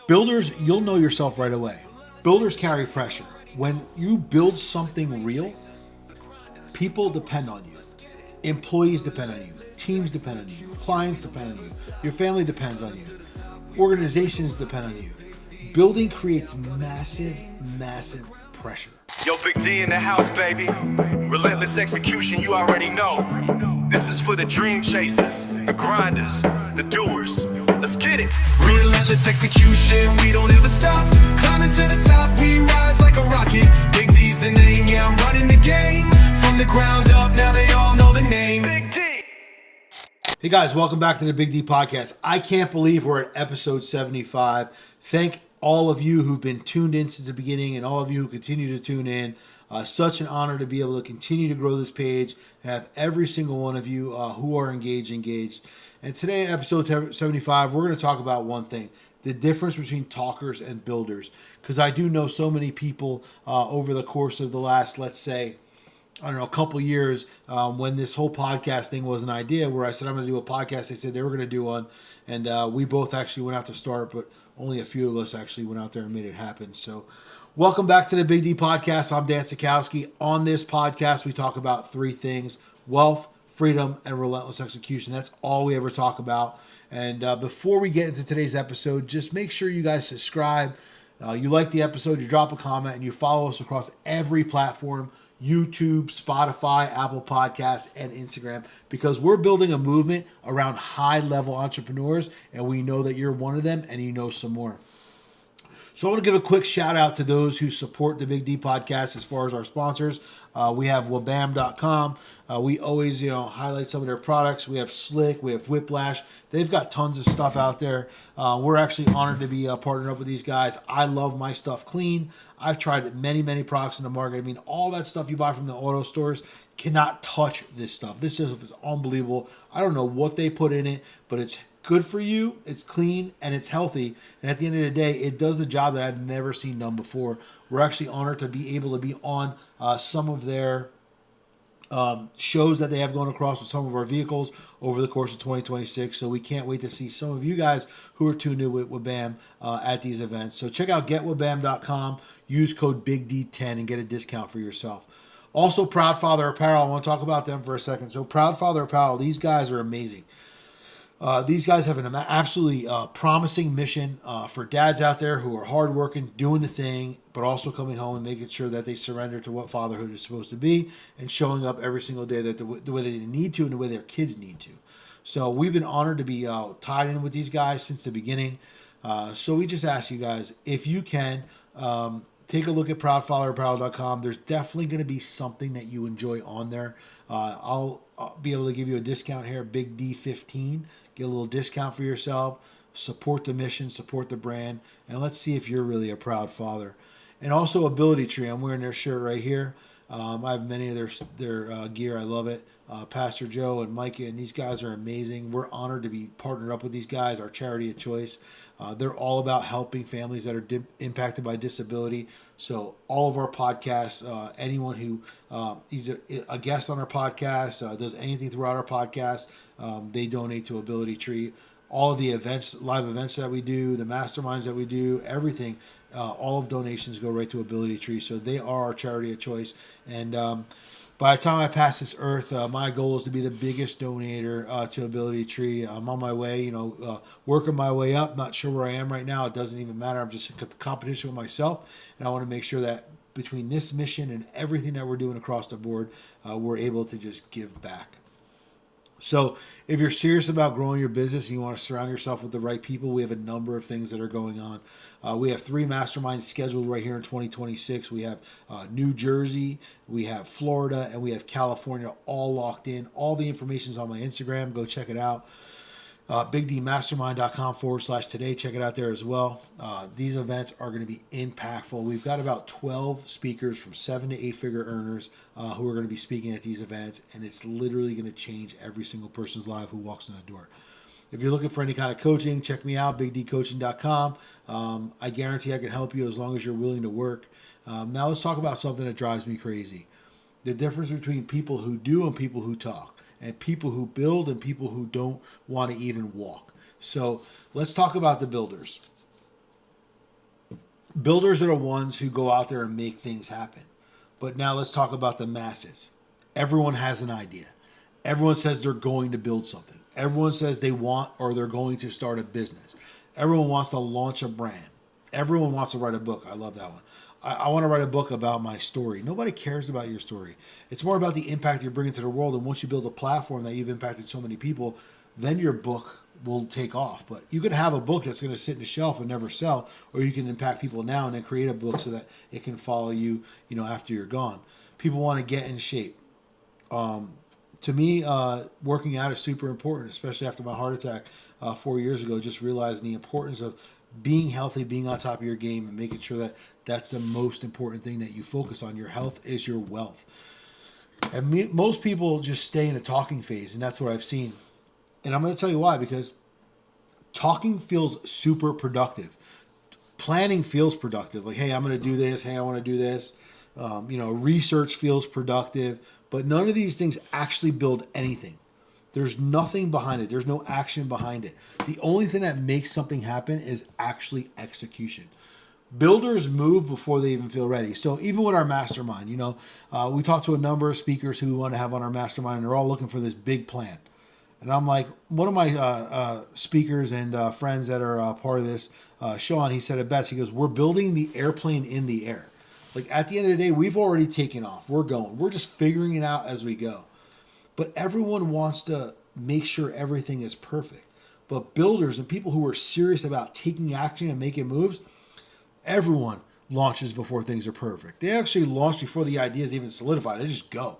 Builders, you'll know yourself right away. Builders carry pressure. When you build something real, people depend on you. Employees depend on you. Teams depend on you. Clients depend on you. Your family depends on you. Organizations depend on you. Building creates massive, massive pressure. Yo, Big D in the house, baby. Relentless execution, you already know. This is for the dream chasers, the grinders, the doers. Let's get it. Relentless execution, we don't ever stop. Climbing to the top, we rise like a rocket. Big D's the name, yeah, I'm running the game. From the ground up, now they all know the name. Big D. Hey guys, welcome back to the Big D Podcast. I can't believe we're at episode 75. Thank all of you who've been tuned in since the beginning and all of you who continue to tune in. Such an honor to be able to continue to grow this page and have every single one of you who are engaged. And today, episode 75, we're going to talk about one thing: the difference between talkers and builders. Because I do know so many people over the course of the last, let's say, a couple years, when this whole podcast thing was an idea, where I said I'm going to do a podcast. They said they were going to do one, and we both actually went out to start, but only a few of us actually went out there and made it happen. So welcome back to the Big D Podcast. I'm Dan Sachkowsky. On this podcast, we talk about three things: wealth, freedom, and relentless execution. That's all we ever talk about. And before we get into today's episode, just make sure you guys subscribe. You like the episode, you drop a comment, and you follow us across every platform: YouTube, Spotify, Apple Podcasts, and Instagram, because we're building a movement around high-level entrepreneurs, and we know that you're one of them, and you know some more. So I want to give a quick shout out to those who support the Big D Podcast as far as our sponsors. We have wabam.com. We always, highlight some of their products. We have Slick. We have Whiplash. They've got tons of stuff out there. We're actually honored to be partnered up with these guys. I love my stuff clean. I've tried many, many products in the market. I mean, all that stuff you buy from the auto stores cannot touch this stuff. This stuff is unbelievable. I don't know what they put in it, but it's good for you, it's clean, and it's healthy. And at the end of the day, it does the job that I've never seen done before. We're actually honored to be able to be on some of their shows that they have going across with some of our vehicles over the course of 2026. So we can't wait to see some of you guys who are tuned in with Wabam at these events. So check out getwabam.com, use code BIGD10 and get a discount for yourself. Also, Proud Father Apparel. I want to talk about them for a second. So Proud Father Apparel, these guys are amazing. These guys have an absolutely promising mission for dads out there who are hardworking, doing the thing, but also coming home and making sure that they surrender to what fatherhood is supposed to be and showing up every single day that the way they need to and the way their kids need to. So we've been honored to be tied in with these guys since the beginning. So we just ask you guys, if you can, take a look at proudfatherapparel.com. There's definitely going to be something that you enjoy on there. I'll be able to give you a discount here, Big D15. Get a little discount for yourself. Support the mission, support the brand, and let's see if you're really a proud father. And also Ability Tree. I'm wearing their shirt right here. I have many of their gear. I love it. Pastor Joe and Micah and these guys are amazing. We're honored to be partnered up with these guys, our charity of choice. They're all about helping families that are impacted by disability. So all of our podcasts, anyone who is a guest on our podcast, does anything throughout our podcast, they donate to Ability Tree. All of the events, live events that we do, the masterminds that we do, everything, all of donations go right to Ability Tree. So they are our charity of choice. And by the time I pass this earth, my goal is to be the biggest donator to Ability Tree. I'm on my way, working my way up. Not sure where I am right now. It doesn't even matter. I'm just in competition with myself. And I want to make sure that between this mission and everything that we're doing across the board, we're able to just give back. So if you're serious about growing your business and you want to surround yourself with the right people, we have a number of things that are going on. We have 3 masterminds scheduled right here in 2026. We have New Jersey, we have Florida, and we have California all locked in. All the information is on my Instagram. Go check it out. BigDMastermind.com/today. Check it out there as well. These events are going to be impactful. We've got about 12 speakers from 7 to 8 figure earners who are going to be speaking at these events, and it's literally going to change every single person's life who walks in the door. If you're looking for any kind of coaching, check me out, BigDCoaching.com. I guarantee I can help you as long as you're willing to work. Now let's talk about something that drives me crazy. The difference between people who do and people who talk. And people who build and people who don't want to even walk. So let's talk about the builders. Builders are the ones who go out there and make things happen. But now let's talk about the masses. Everyone has an idea. Everyone says they're going to build something. Everyone says they want or they're going to start a business. Everyone wants to launch a brand. Everyone wants to write a book. I love that one. I want to write a book about my story. Nobody cares about your story. It's more about the impact you're bringing to the world. And once you build a platform that you've impacted so many people, then your book will take off. But you can have a book that's going to sit in the shelf and never sell, or you can impact people now and then create a book so that it can follow you, after you're gone. People want to get in shape. To me, working out is super important, especially after my heart attack 4 years ago. Just realizing the importance of being healthy, being on top of your game, and making sure that that's the most important thing that you focus on. Your health is your wealth. And most people just stay in a talking phase, and that's what I've seen. And I'm going to tell you why, because talking feels super productive. Planning feels productive. Like, hey, I'm going to do this. Hey, I want to do this. Research feels productive. But none of these things actually build anything. There's nothing behind it. There's no action behind it. The only thing that makes something happen is actually execution. Builders move before they even feel ready. So even with our mastermind, we talked to a number of speakers who we want to have on our mastermind, and they're all looking for this big plan. And I'm like, one of my speakers and friends that are part of this, Sean, he said it best. He goes, we're building the airplane in the air. Like, at the end of the day, we've already taken off. We're going. We're just figuring it out as we go. But everyone wants to make sure everything is perfect. But builders and people who are serious about taking action and making moves, everyone launches before things are perfect. They actually launch before the idea is even solidified. They just go.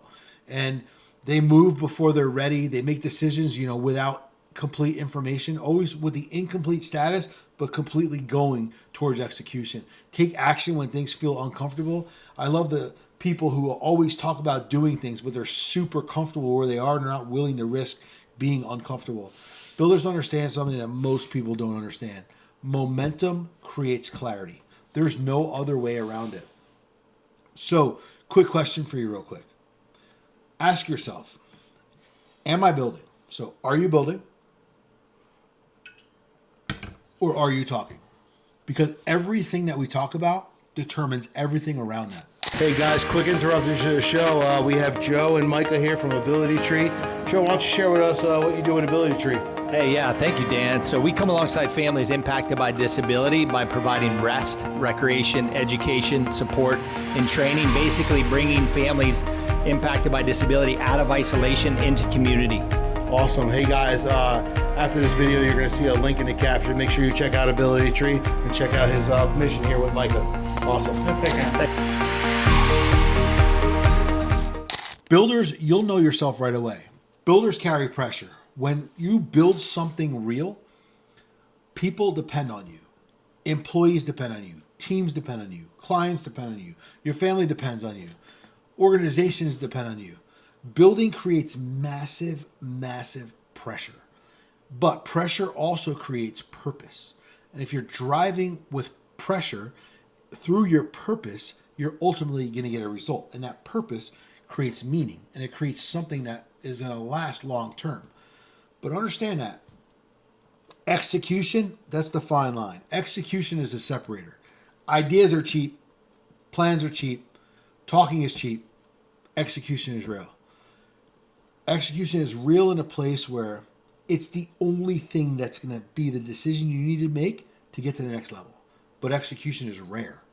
And they move before they're ready. They make decisions, without complete information, always with the incomplete status, but completely going towards execution. Take action when things feel uncomfortable. I love the people who always talk about doing things, but they're super comfortable where they are and they're not willing to risk being uncomfortable. Builders understand something that most people don't understand. Momentum creates clarity. There's no other way around it. So, quick question for you real quick. Ask yourself, am I building? So, are you building? Or are you talking? Because everything that we talk about determines everything around that. Hey guys, quick interruption to the show. We have Joe and Micah here from Ability Tree. Joe, why don't you share with us what you do at Ability Tree? Hey, yeah, thank you, Dan. So we come alongside families impacted by disability by providing rest, recreation, education, support, and training, basically bringing families impacted by disability out of isolation into community. Awesome. Hey guys, after this video, you're going to see a link in the caption. Make sure you check out Ability Tree and check out his mission here with Micah. Awesome. Builders, you'll know yourself right away. Builders carry pressure. When you build something real, people depend on you. Employees depend on you. Teams depend on you. Clients depend on you. Your family depends on you. Organizations depend on you. Building creates massive, massive pressure. But pressure also creates purpose. And if you're driving with pressure through your purpose, you're ultimately going to get a result. And that purpose creates meaning. And it creates something that is going to last long term. But understand that execution, that's the fine line. Execution is a separator. Ideas are cheap. Plans are cheap. Talking is cheap. Execution is real. Execution is real in a place where it's the only thing that's going to be the decision you need to make to get to the next level. But execution is rare.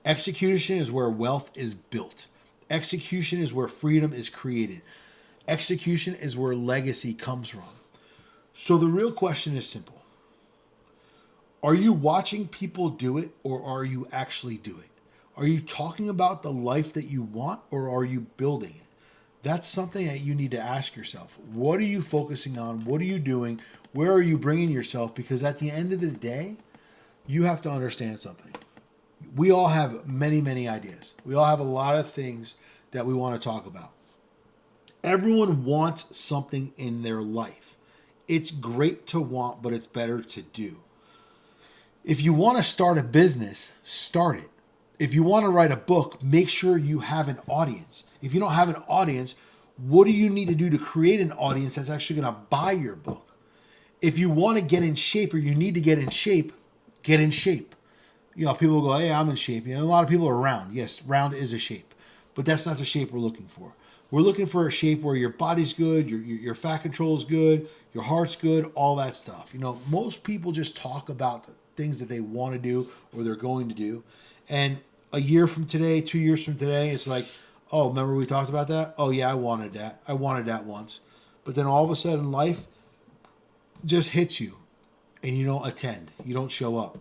Execution is where wealth is built. Execution is where freedom is created. Execution is where legacy comes from. So the real question is simple. Are you watching people do it, or are you actually doing it? Are you talking about the life that you want, or are you building it? That's something that you need to ask yourself. What are you focusing on? What are you doing? Where are you bringing yourself? Because at the end of the day, you have to understand something. We all have many, many ideas. We all have a lot of things that we want to talk about. Everyone wants something in their life. It's great to want, but it's better to do. If you want to start a business, start it. If you want to write a book, make sure you have an audience. If you don't have an audience, what do you need to do to create an audience that's actually going to buy your book? If you want to get in shape, or you need to get in shape, get in shape. People go, hey, I'm in shape. A lot of people are round. Yes, round is a shape, but that's not the shape we're looking for. We're looking for a shape where your body's good, your fat control is good, your heart's good, all that stuff. Most people just talk about the things that they want to do or they're going to do. And a year from today, 2 years from today, it's like, oh, remember we talked about that? Oh, yeah, I wanted that. I wanted that once. But then all of a sudden life just hits you and you don't attend. You don't show up.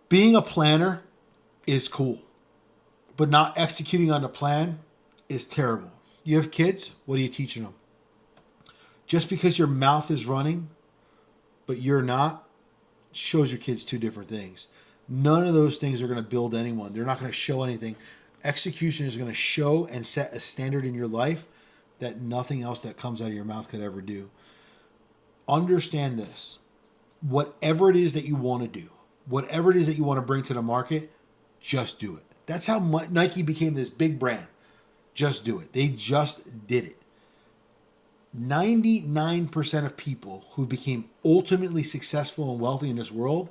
Being a planner is cool, but not executing on the plan is terrible. You have kids, what are you teaching them? Just because your mouth is running, but you're not, shows your kids two different things. None of those things are going to build anyone. They're not going to show anything. Execution is going to show and set a standard in your life that nothing else that comes out of your mouth could ever do. Understand this. Whatever it is that you want to do, whatever it is that you want to bring to the market, just do it. That's how Nike became this big brand. Just do it. They just did it. 99% of people who became ultimately successful and wealthy in this world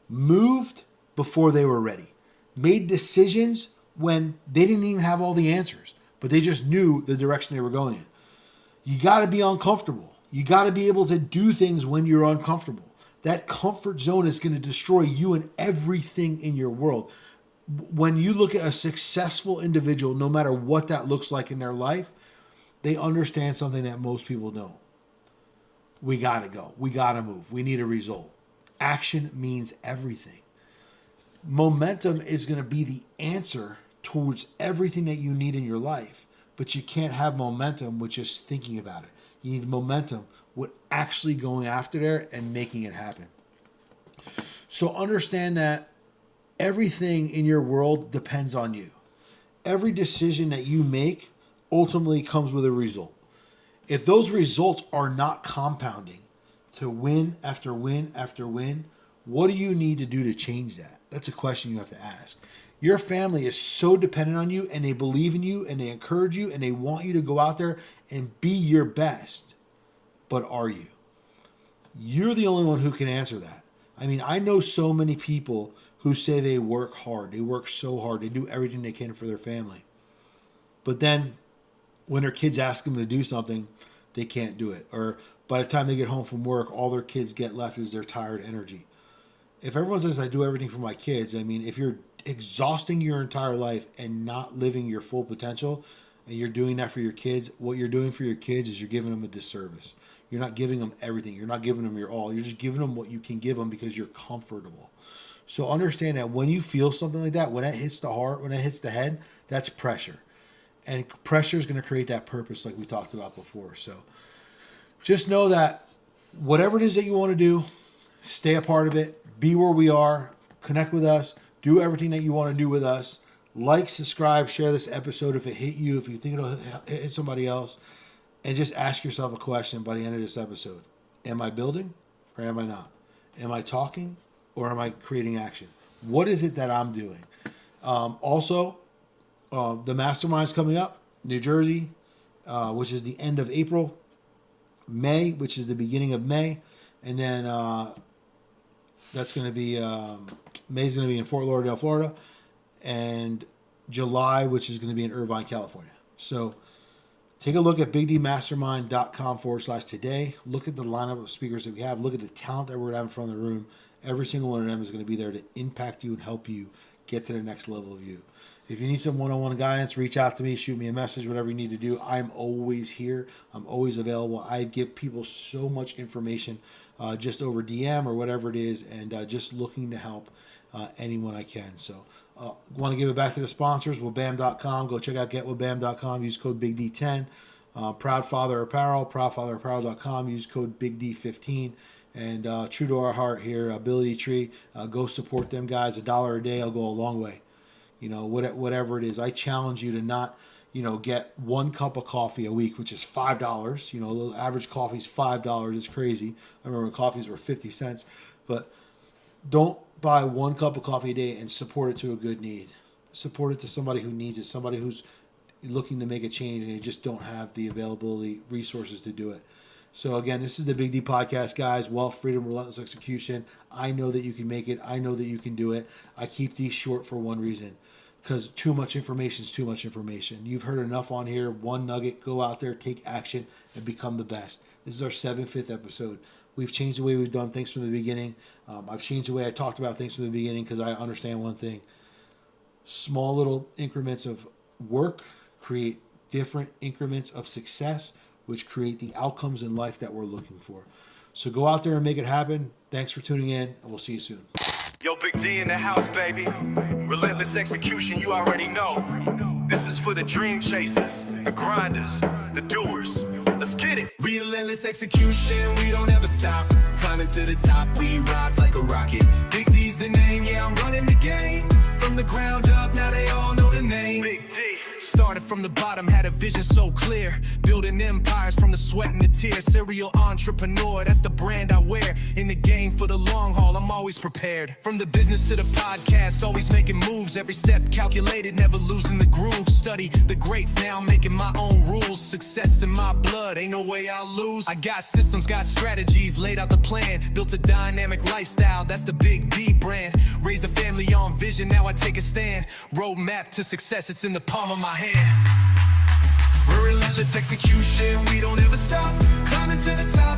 moved before they were ready. Made decisions when they didn't even have all the answers, but they just knew the direction they were going in. You got to be uncomfortable. You got to be able to do things when you're uncomfortable. That comfort zone is going to destroy you and everything in your world. When you look at a successful individual, no matter what that looks like in their life, they understand something that most people don't. We got to go. We got to move. We need a result. Action means everything. Momentum is going to be the answer towards everything that you need in your life, but you can't have momentum with just thinking about it. You need momentum with actually going after there and making it happen. So understand that everything in your world depends on you. Every decision that you make ultimately comes with a result. If those results are not compounding to win after win after win, what do you need to do to change that? That's a question you have to ask. Your family is so dependent on you, and they believe in you, and they encourage you, and they want you to go out there and be your best. But are you? You're the only one who can answer that. I mean, I know so many people who say they work hard. They work so hard. They do everything they can for their family. But then when their kids ask them to do something, they can't do it. Or by the time they get home from work, all their kids get left is their tired energy. If everyone says I do everything for my kids, I mean, if you're exhausting your entire life and not living your full potential, and you're doing that for your kids, what you're doing for your kids is you're giving them a disservice. You're not giving them everything. You're not giving them your all. You're just giving them what you can give them because you're comfortable. So understand that when you feel something like that, when it hits the heart, when it hits the head, that's pressure. And pressure is going to create that purpose like we talked about before. So just know that whatever it is that you want to do, stay a part of it. Be where we are. Connect with us. Do everything that you want to do with us. Like, subscribe, share this episode if it hit you, if you think it'll hit somebody else. And just ask yourself a question by the end of this episode. Am I building or am I not? Am I talking or am I creating action? What is it that I'm doing? Also, the mastermind's coming up. New Jersey, which is the end of April. May, which is the beginning of May. And then that's going to be, May's going to be in Fort Lauderdale, Florida. And July, which is going to be in Irvine, California. So take a look at bigdmastermind.com/today. Look at the lineup of speakers that we have. Look at the talent that we're going to have in front of the room. Every single one of them is going to be there to impact you and help you get to the next level of you. If you need some one-on-one guidance, reach out to me, shoot me a message, whatever you need to do. I'm always here. I'm always available. I give people so much information just over DM or whatever it is, and just looking to help anyone I can. So want to give it back to the sponsors, wabam.com. Go check out getwabam.com. Use code BigD10. Proud Father Apparel, proudfatherapparel.com. Use code BigD15. And true to our heart here, Ability Tree. Go support them guys. $1 a day will go a long way. You know, whatever it is. I challenge you to not, get 1 cup of coffee a week, which is $5. The average coffee is $5. It's crazy. I remember when coffees were 50 cents. But don't buy 1 cup of coffee a day and support it to a good need. Support it to somebody who needs it, somebody who's looking to make a change and they just don't have the availability, resources to do it. So again, this is the Big D Podcast, guys. Wealth, freedom, relentless execution. I know that you can make it. I know that you can do it. I keep these short for one reason, because too much information is too much information. You've heard enough on here. One nugget, go out there, take action, and become the best. This is our 75th episode. We've changed the way we've done things from the beginning. I've changed the way I talked about things from the beginning because I understand one thing. Small little increments of work create different increments of success, which create the outcomes in life that we're looking for. So go out there and make it happen. Thanks for tuning in, and we'll see you soon. Yo, Big D in the house, baby. Relentless execution, you already know. This is for the dream chasers, the grinders, the doers. Let's get it. Relentless execution, we don't ever stop. Climbing to the top, we rise like a rocket. Big D's the name, yeah, I'm running the game. From the ground up, now they all know the name. Big D. Started from the bottom, had a vision so clear. Building empires from the sweat and the tears. Serial entrepreneur, that's the brand I wear. In the game for the long haul, I'm always prepared. From the business to the podcast, always making moves. Every step calculated, never losing the groove. Study the greats, now I'm making my own rules. Success in my blood, ain't no way I'll lose. I got systems, got strategies, laid out the plan. Built a dynamic lifestyle, that's the Big D brand. Raised a family on vision, now I take a stand. Roadmap to success, it's in the palm of my hand. Relentless execution, we don't ever stop. Climbing to the top.